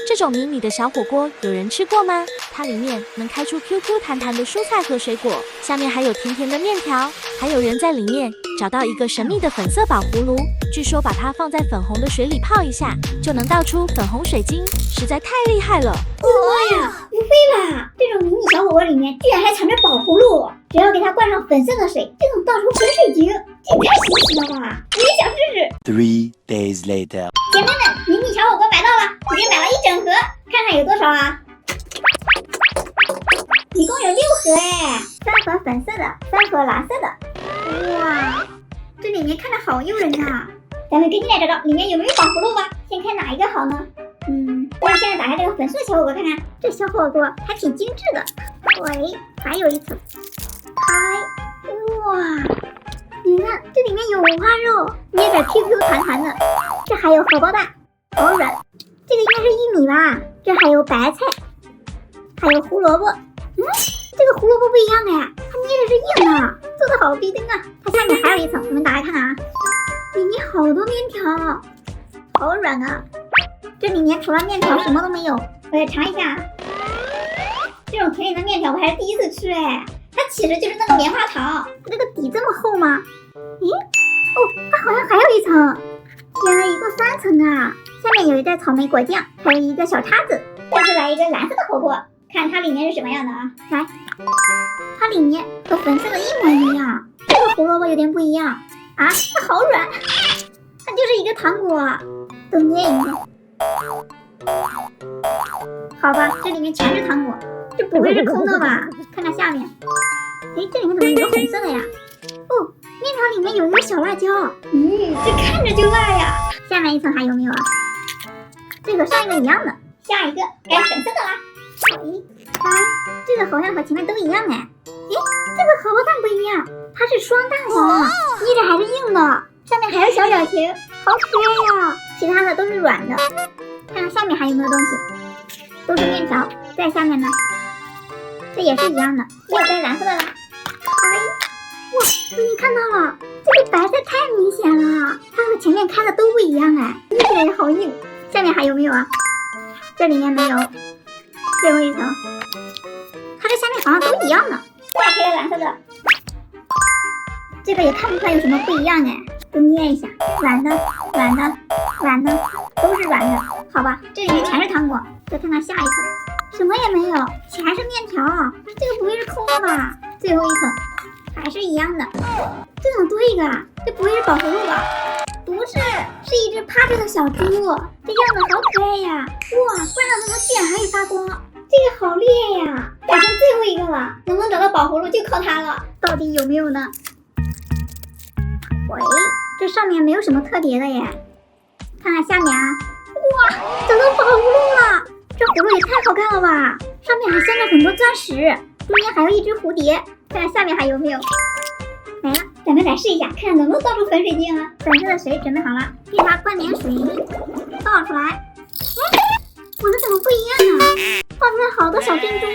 这种迷你的小火锅有人吃过吗？它里面能开出 QQ 弹弹的蔬菜和水果，下面还有甜甜的面条，还有人在里面找到一个神秘的粉色宝葫芦，据说把它放在粉红的水里泡一下，就能倒出粉红水晶，实在太厉害了！妈呀，不会吧？这种迷你小火锅里面居然还藏着宝葫芦，只要给它灌上粉色的水，就能倒出粉水晶，这也太神奇了吧！我也想试试。 3 days later. 姐妹们，迷你小火锅买到了，已经买了一整盒，看看有多少啊？一共有6盒哎，3盒粉色的，3盒蓝色的。哇，这里面看着好诱人呐！咱们赶紧来找找里面有没有宝葫芦吧。先看哪一个好呢？我现在打开这个粉色小火锅看看，这小火锅还挺精致的。喂，还有一层。哇！你看这里面有五花肉，捏着 QQ 弹弹的。这还有荷包蛋，好软。这个应该是玉米吧？这还有白菜，还有胡萝卜。这个胡萝卜不一样哎，它捏的是硬的，做的好逼真啊！它下面还有一层，我们打开看看啊，里面好多面条，好软啊！这里面除了面条什么都没有。我来尝一下，这种甜甜的面条我还是第一次吃哎，它其实就是那个棉花糖。它这个底这么厚吗？咦，哦，它好像还有一层。天啊，一共3层啊！下面有一袋草莓果酱，还有一个小叉子。这次来一个蓝色的火锅，看它里面是什么样的啊？来，它里面和粉色的一模一样，这个胡萝卜有点不一样啊，它好软，它就是一个糖果，都捏一捏。好吧，这里面全是糖果，这不会是空的吧？看看下面，哎，这里面怎么有一个红色的呀？哦，面条里面有一个小辣椒，这看着就辣呀。下面一层还有没有啊？这和上一个一样的，下一个该粉色的啦。1、2，这个好像和前面都一样哎。诶，这个荷包蛋不一样，它是双蛋黄，捏着还是硬的，上面还有小表情，好可爱呀。其他的都是软的，看看下面还有没有东西，都是面条。在下面呢，这也是一样的，要该蓝色的了。哇，终于看到了，这个白菜太明显了，它和前面开的都不一样哎，捏起来也好硬。下面还有没有啊？这里面没有。最后一层，它这下面好像都一样的。再开个蓝色的，这个也看不出来有什么不一样哎，都捏一下，软的，软的，软的，都是软的。好吧，这里面全是糖果。再看看下一层，什么也没有，全是面条。这个不会是空的吧？最后一层还是一样的，这怎么多一个啊？这不会是宝葫芦吧？不是，是一只趴着的小猪，这样子好可爱呀！哇，关上它们居然还会发光，这个好厉害呀！改成最后一个了，能不能找到宝葫芦就靠它了。到底有没有呢？喂，这上面没有什么特别的耶。看看下面啊，哇，找到宝葫芦了！这葫芦也太好看了吧！上面还镶着很多钻石，中间还有一只蝴蝶。看看下面还有没有。来了，咱们来试一下，看看能不能倒出粉水晶啊！粉色的水准备好了，给它灌点水，倒出来。哎，我的怎么不一样啊？倒出来好多小珍珠，